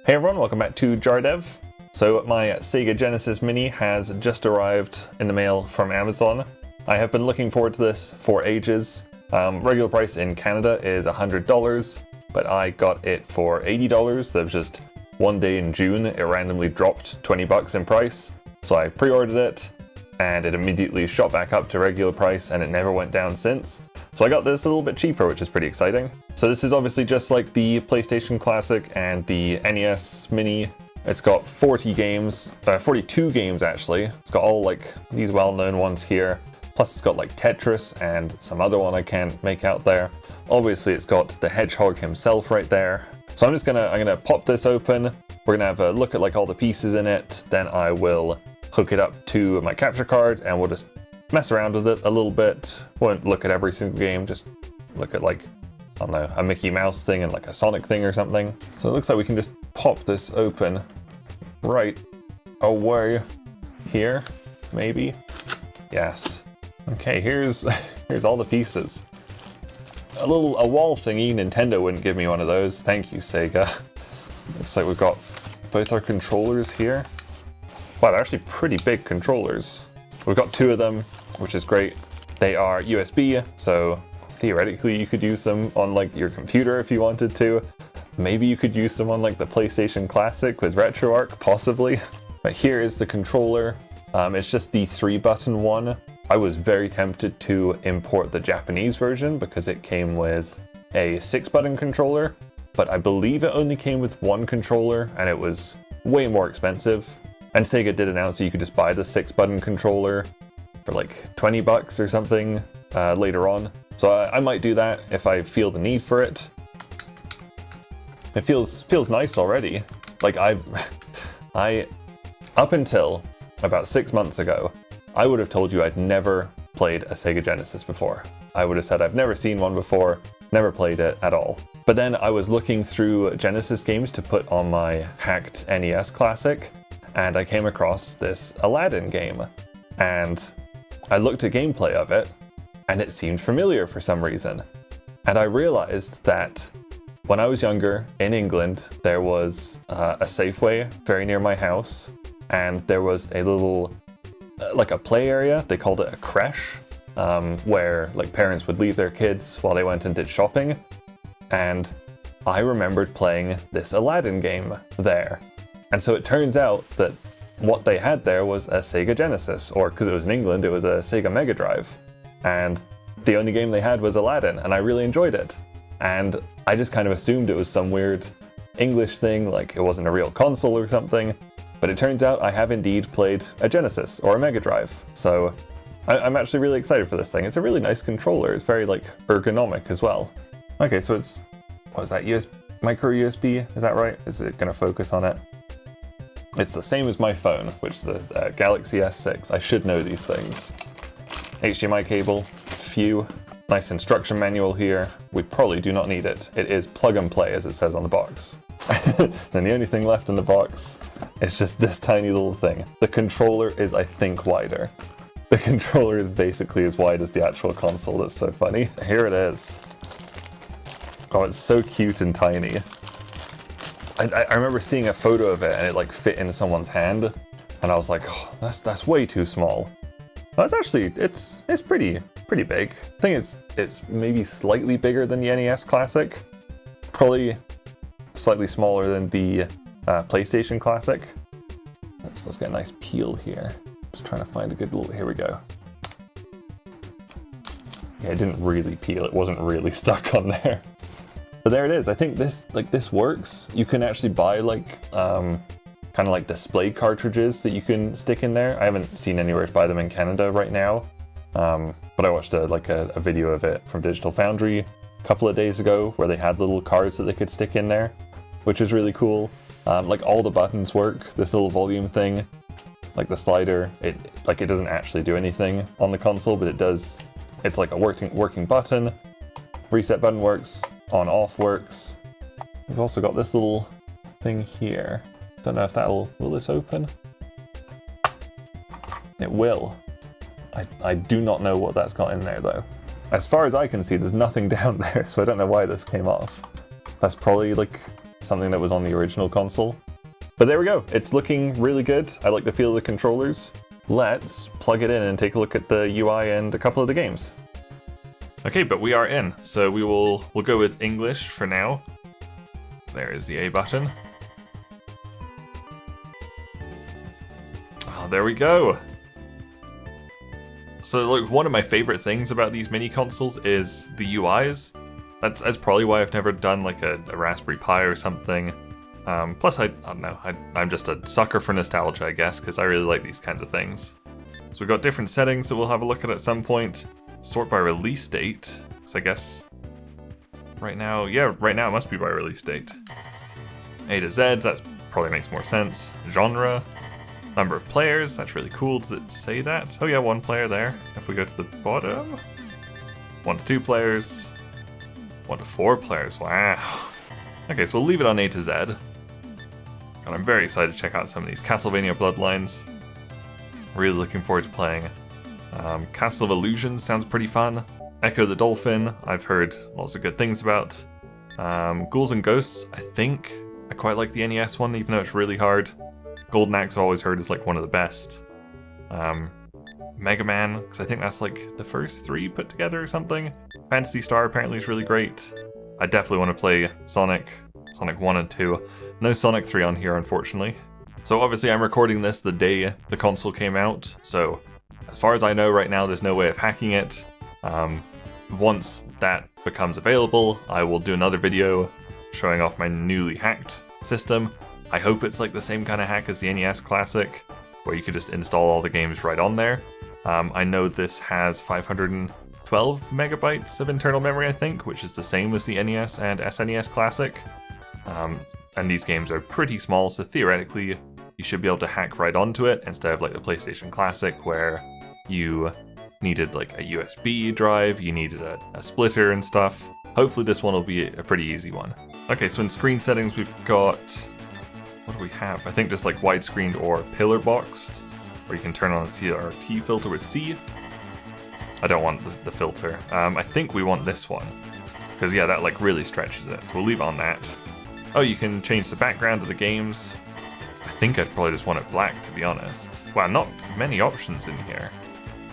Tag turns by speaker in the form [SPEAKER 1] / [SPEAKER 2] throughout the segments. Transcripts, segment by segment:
[SPEAKER 1] Hey everyone, welcome back to JarDev. So my Sega Genesis Mini has just arrived in the mail from Amazon. I have been looking forward to this for ages. Regular price in Canada is $100, but I got it for $80. There was just one day in June, it randomly dropped 20 bucks in price. So I pre-ordered it, and it immediately shot back up to regular price, and it never went down since. So I got this a little bit cheaper, which is pretty exciting. So this is obviously just like the PlayStation Classic and the NES Mini. It's got 42 games actually. It's got all like these well-known ones here. Plus it's got like Tetris and some other one I can't make out there. Obviously it's got the Hedgehog himself right there. So I'm gonna pop this open. We're gonna have a look at like all the pieces in it. Then I will hook it up to my capture card and we'll just mess around with it a little bit. Won't look at every single game, just look at like, I don't know, a Mickey Mouse thing and like a Sonic thing or something. So it looks like we can just pop this open right away here, maybe. Yes. Okay, here's all the pieces. A wall thingy. Nintendo wouldn't give me one of those. Thank you, Sega. Looks like we've got both our controllers here. Wow, they're actually pretty big controllers. We've got two of them, which is great. They are USB, so theoretically you could use them on like your computer if you wanted to. Maybe you could use them on like the PlayStation Classic with RetroArch, possibly. But here is the controller. It's just the 3-button one. I was very tempted to import the Japanese version because it came with a 6-button controller, but I believe it only came with one controller and it was way more expensive. And Sega did announce that you could just buy the 6-button controller for like 20 bucks or something later on. So I might do that if I feel the need for it. It feels nice already. Like up until about 6 months ago, I would have told you I'd never played a Sega Genesis before. I would have said I've never seen one before, never played it at all. But then I was looking through Genesis games to put on my hacked NES Classic, and I came across this Aladdin game. And I looked at gameplay of it, and it seemed familiar for some reason. And I realized that when I was younger in England, there was a Safeway very near my house, and there was a little, like a play area, they called it a creche, where like parents would leave their kids while they went and did shopping. And I remembered playing this Aladdin game there. And so it turns out that what they had there was a Sega Genesis, or because it was in England, it was a Sega Mega Drive. And the only game they had was Aladdin, and I really enjoyed it. And I just kind of assumed it was some weird English thing, like it wasn't a real console or something. But it turns out I have indeed played a Genesis or a Mega Drive. So I'm actually really excited for this thing. It's a really nice controller. It's very like ergonomic as well. Okay, so it's, what is that, micro USB? Is that right? Is it gonna focus on it? It's the same as my phone, which is the Galaxy S6. I should know these things. HDMI cable, few. Nice instruction manual here. We probably do not need it. It is plug and play, as it says on the box. Then the only thing left in the box is just this tiny little thing. The controller is, I think, wider. The controller is basically as wide as the actual console. That's so funny. Here it is. Oh, it's so cute and tiny. I remember seeing a photo of it and it like fit in someone's hand, and I was like, oh, that's way too small. Well, it's actually it's pretty big. I think it's maybe slightly bigger than the NES Classic, probably slightly smaller than the PlayStation Classic. Let's get a nice peel here. Just trying to find a good little. Here we go. Yeah, it didn't really peel. It wasn't really stuck on there. But there it is. I think this works. You can actually buy like kind of like display cartridges that you can stick in there. I haven't seen anywhere to buy them in Canada right now, but I watched a video of it from Digital Foundry a couple of days ago where they had little cards that they could stick in there, which is really cool. Like all the buttons work. This little volume thing, like the slider, it doesn't actually do anything on the console, but it does. It's like a working button. Reset button works. On/off works. We've also got this little thing here. Don't know if will this open? It will. I do not know what that's got in there though. As far as I can see, there's nothing down there, so I don't know why this came off. That's probably like something that was on the original console. But there we go, it's looking really good. I like the feel of the controllers. Let's plug it in and take a look at the UI and a couple of the games. Okay, but we are in, so we'll go with English for now. There is the A button. Oh, there we go. So like one of my favorite things about these mini consoles is the UIs. That's probably why I've never done like a Raspberry Pi or something. Plus I don't know, I'm just a sucker for nostalgia, I guess, because I really like these kinds of things. So we've got different settings that we'll have a look at some point. Sort by release date, so I guess right now it must be by release date. A to Z, that probably makes more sense. Genre, number of players, that's really cool. Does it say that? Oh yeah, 1 player there. If we go to the bottom, 1 to 2 players, 1 to 4 players, wow. Okay, so we'll leave it on A to Z. And I'm very excited to check out some of these. Castlevania Bloodlines, really looking forward to playing. Castle of Illusions sounds pretty fun. Echo the Dolphin, I've heard lots of good things about. Ghouls and Ghosts, I think I quite like the NES one, even though it's really hard. Golden Axe I've always heard is like one of the best. Mega Man, because I think that's like the first 3 put together or something. Phantasy Star apparently is really great. I definitely want to play Sonic 1 and 2. No Sonic 3 on here, unfortunately. So obviously I'm recording this the day the console came out, so as far as I know right now, there's no way of hacking it. Once that becomes available, I will do another video showing off my newly hacked system. I hope it's like the same kind of hack as the NES Classic, where you could just install all the games right on there. I know this has 512 megabytes of internal memory, I think, which is the same as the NES and SNES Classic. And these games are pretty small, so theoretically, you should be able to hack right onto it instead of like the PlayStation Classic, where you needed like a USB drive, you needed a splitter and stuff. Hopefully this one will be a pretty easy one. Okay, so in screen settings we've got, what do we have? I think just like widescreen or pillar boxed, or you can turn on a CRT filter with C. I don't want the filter. I think we want this one, because yeah, that like really stretches it, so we'll leave it on that. Oh, you can change the background of the games. I think I'd probably just want it black, to be honest. Wow, not many options in here.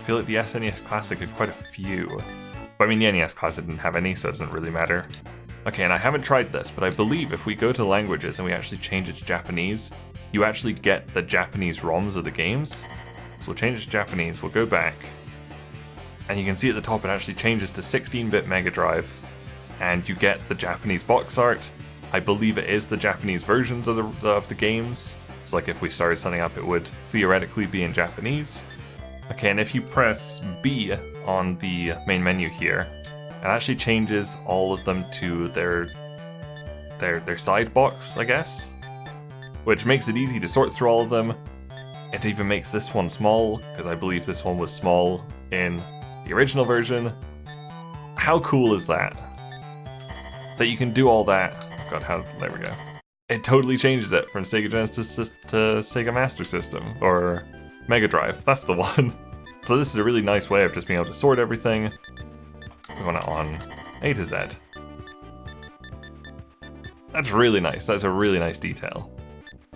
[SPEAKER 1] I feel like the SNES Classic had quite a few. But I mean, the NES Classic didn't have any, so it doesn't really matter. Okay, and I haven't tried this, but I believe if we go to languages and we actually change it to Japanese, you actually get the Japanese ROMs of the games. So we'll change it to Japanese, we'll go back, and you can see at the top it actually changes to 16-bit Mega Drive, and you get the Japanese box art. I believe it is the Japanese versions of the games. So like if we started setting up, it would theoretically be in Japanese. Okay, and if you press B on the main menu here, it actually changes all of them to their side box, I guess, which makes it easy to sort through all of them. It even makes this one small, because I believe this one was small in the original version. How cool is that? That you can do all that. Oh God, there we go. It totally changes it from Sega Genesis to Sega Master System, or Mega Drive, that's the one. So this is a really nice way of just being able to sort everything. We want it on A to Z. That's really nice, that's a really nice detail.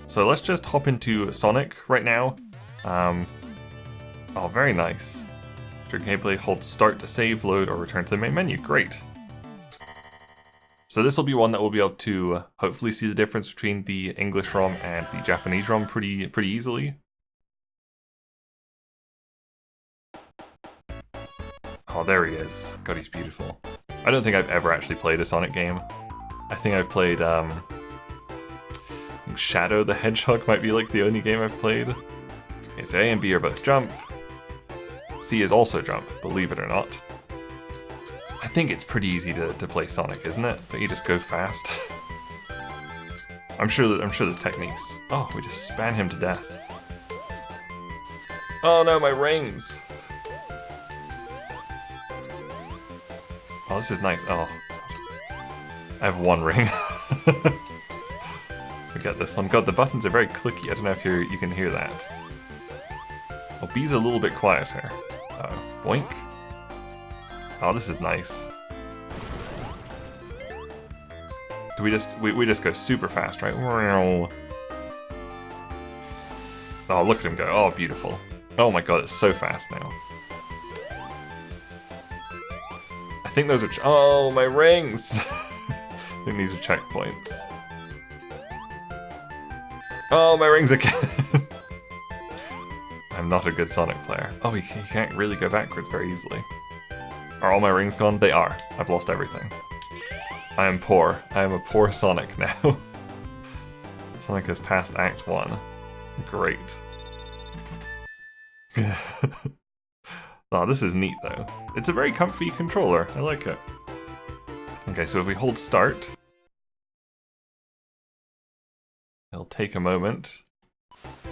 [SPEAKER 1] So let's just hop into Sonic right now. Oh, very nice. During gameplay, hold start to save, load, or return to the main menu, great. So this will be one that we'll be able to hopefully see the difference between the English ROM and the Japanese ROM pretty easily. Oh, there he is. God, he's beautiful. I don't think I've ever actually played a Sonic game. I think I've played, I think Shadow the Hedgehog might be like the only game I've played. Okay, so A and B are both jump. C is also jump, believe it or not. I think it's pretty easy to play Sonic, isn't it? Don't you just go fast? I'm sure there's techniques. Oh, we just span him to death. Oh no, my rings! Oh, this is nice. Oh. I have one ring. We get this one. God, the buttons are very clicky. I don't know if you can hear that. Well, B's a little bit quieter. Boink. Oh, this is nice. Do we just go super fast, right? Oh, look at him go. Oh, beautiful. Oh my god, it's so fast now. I think those are... oh, my rings! I think these are checkpoints. Oh, my rings again! I'm not a good Sonic player. Oh, he can't really go backwards very easily. Are all my rings gone? They are. I've lost everything. I am poor. I am a poor Sonic now. Sonic has passed Act 1. Great. Oh, this is neat though. It's a very comfy controller. I like it. Okay, so if we hold start, it'll take a moment.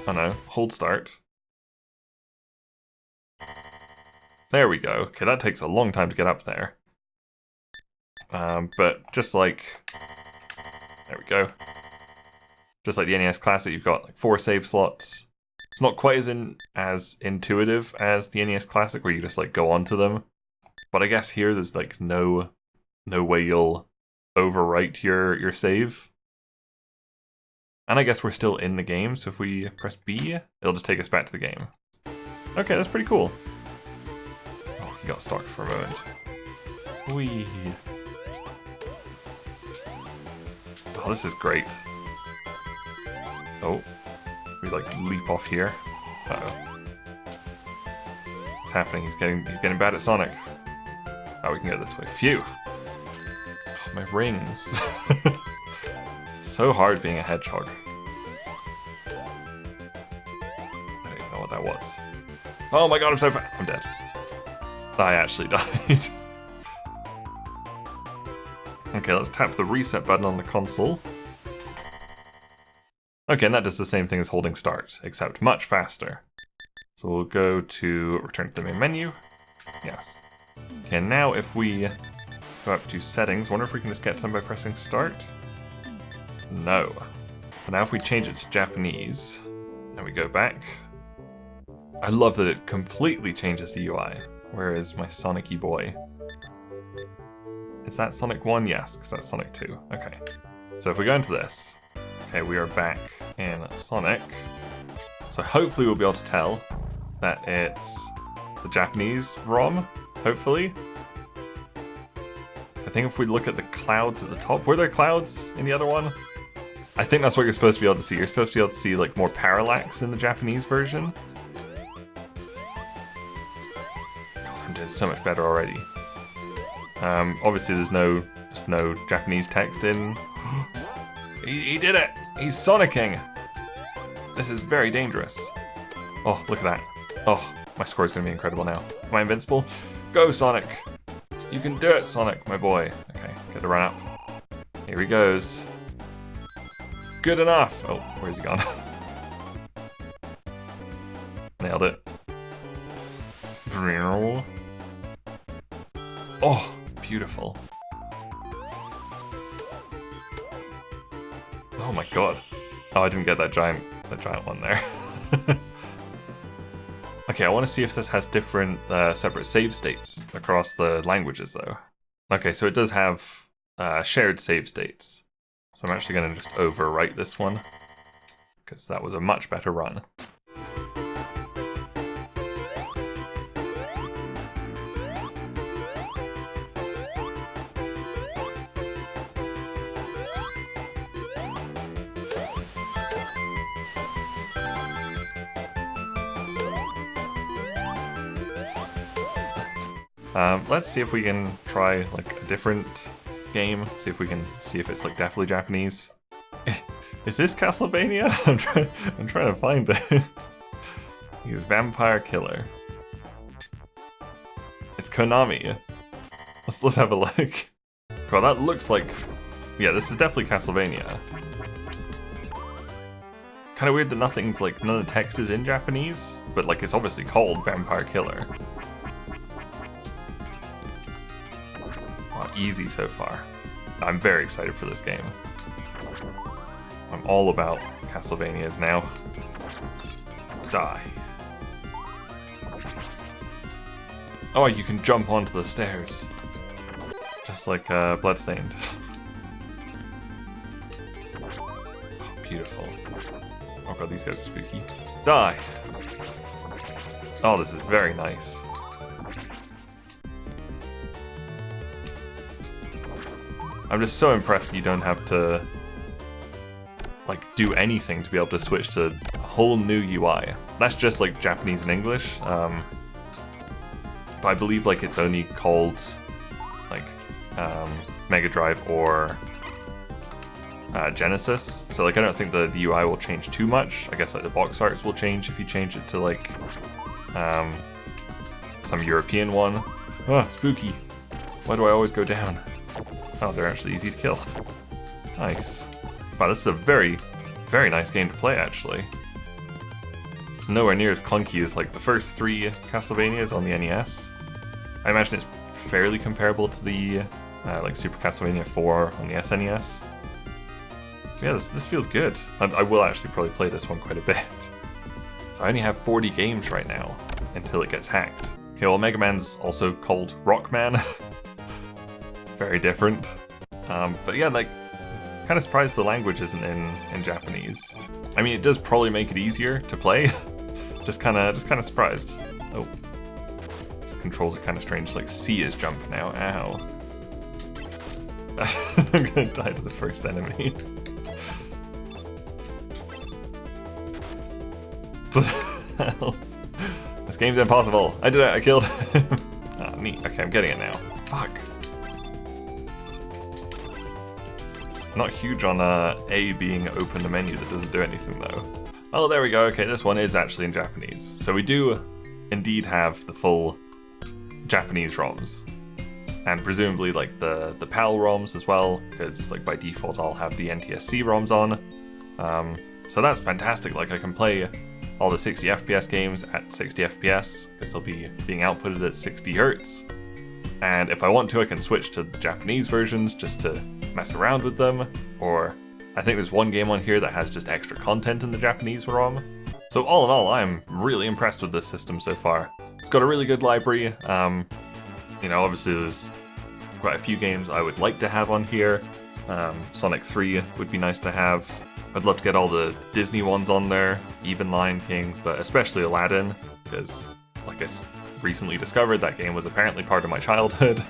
[SPEAKER 1] Oh no, hold start. There we go. Okay, that takes a long time to get up there. But just like... there we go. Just like the NES Classic, you've got like 4 save slots. It's not quite as intuitive as the NES Classic, where you just like go onto them. But I guess here there's like no way you'll overwrite your save. And I guess we're still in the game, so if we press B, it'll just take us back to the game. Okay, that's pretty cool. Oh, he got stuck for a moment. Whee! Oh, this is great. Oh. We like leap off here. Uh-oh. What's happening? He's getting bad at Sonic. Oh, we can go this way. Phew! Oh, my rings. So hard being a hedgehog. I don't even know what that was. Oh my god, I'm so fast. I'm dead. I actually died. Okay, let's tap the reset button on the console. Okay, and that does the same thing as holding start, except much faster. So we'll go to return to the main menu. Yes. Okay, now if we go up to settings, wonder if we can just get to them by pressing start? No. But now if we change it to Japanese, and we go back, I love that it completely changes the UI. Where is my Sonic-y boy? Is that Sonic 1? Yes, because that's Sonic 2. Okay. So if we go into this, okay, we are back in Sonic. So hopefully we'll be able to tell that it's the Japanese ROM, hopefully. So I think if we look at the clouds at the top, were there clouds in the other one? I think that's what you're supposed to be able to see. You're supposed to be able to see like more parallax in the Japanese version. God, I'm doing so much better already. Obviously there's no Japanese text in. He did it! He's Sonicking! This is very dangerous. Oh, look at that. Oh, my score is going to be incredible now. Am I invincible? Go, Sonic! You can do it, Sonic, my boy. Okay, get the run up. Here he goes. Good enough! Oh, where's he gone? Nailed it. Oh, beautiful. Oh my god. Oh, I didn't get that giant one there. Okay, I want to see if this has different separate save states across the languages though. Okay, so it does have shared save states. So I'm actually going to just overwrite this one, because that was a much better run. Let's see if we can try like a different game. See if it's like definitely Japanese. Is this Castlevania? I'm trying to find it. He's Vampire Killer. It's Konami. Let's have a look. God, that looks like... yeah, this is definitely Castlevania. Kind of weird that none of the text is in Japanese, but like it's obviously called Vampire Killer. Oh, easy so far. I'm very excited for this game. I'm all about Castlevanias now. Die. Oh, you can jump onto the stairs. Just like Bloodstained. beautiful. Oh god, these guys are spooky. Die! Oh, this is very nice. I'm just so impressed that you don't have to like do anything to be able to switch to a whole new UI. That's just like Japanese and English. But I believe like it's only called like Mega Drive or Genesis. So like I don't think the UI will change too much. I guess like the box arts will change if you change it to like some European one. Ah, spooky. Why do I always go down? Oh, they're actually easy to kill. Nice. Wow, this is a very, very nice game to play, actually. It's nowhere near as clunky as like the first 3 Castlevanias on the NES. I imagine it's fairly comparable to the like Super Castlevania 4 on the SNES. Yeah, this feels good. I will actually probably play this one quite a bit. So I only have 40 games right now until it gets hacked. Okay, well, Mega Man's also called Rockman. Very different. But yeah, like, kind of surprised the language isn't in Japanese. I mean, it does probably make it easier to play. just kind of surprised. Oh, these controls are kind of strange. Like C is jump now. Ow. I'm gonna die to the first enemy. Hell? This game's impossible. I did it. I killed him. Ah, neat. Okay, I'm getting it now. Fuck. Not huge on A being open the menu. That doesn't do anything though. Oh, there we go. Okay, this one is actually in Japanese. So we do indeed have the full Japanese ROMs. And presumably like the PAL ROMs as well, because like by default I'll have the NTSC ROMs on. So that's fantastic. Like I can play all the 60 FPS games at 60 FPS, because they'll be being outputted at 60 Hz. And if I want to, I can switch to the Japanese versions just to mess around with them, or I think there's one game on here that has just extra content in the Japanese ROM. So all in all, I'm really impressed with this system so far. It's got a really good library. You know, obviously there's quite a few games I would like to have on here. Sonic 3 would be nice to have. I'd love to get all the Disney ones on there, even Lion King, but especially Aladdin, because like I recently discovered that game was apparently part of my childhood.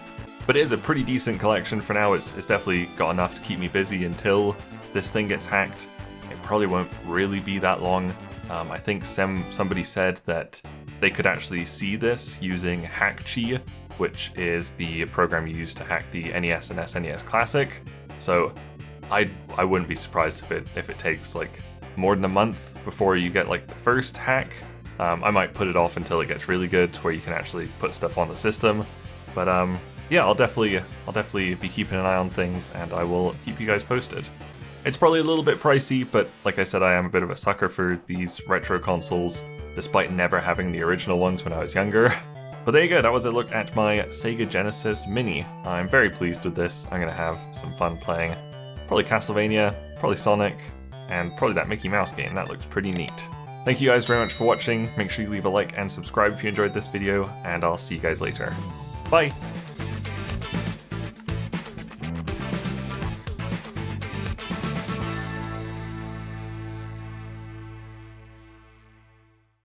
[SPEAKER 1] But it is a pretty decent collection for now. It's definitely got enough to keep me busy until this thing gets hacked. It probably won't really be that long. I think somebody said that they could actually see this using HackChi, which is the program you use to hack the NES and SNES Classic. So I wouldn't be surprised if it takes like more than a month before you get like the first hack. I might put it off until it gets really good, where you can actually put stuff on the system. But yeah, I'll definitely be keeping an eye on things, and I will keep you guys posted. It's probably a little bit pricey, but like I said, I am a bit of a sucker for these retro consoles, despite never having the original ones when I was younger. But there you go, that was a look at my Sega Genesis Mini. I'm very pleased with this. I'm gonna have some fun playing. Probably Castlevania, probably Sonic, and probably that Mickey Mouse game. That looks pretty neat. Thank you guys very much for watching. Make sure you leave a like and subscribe if you enjoyed this video, and I'll see you guys later. Bye!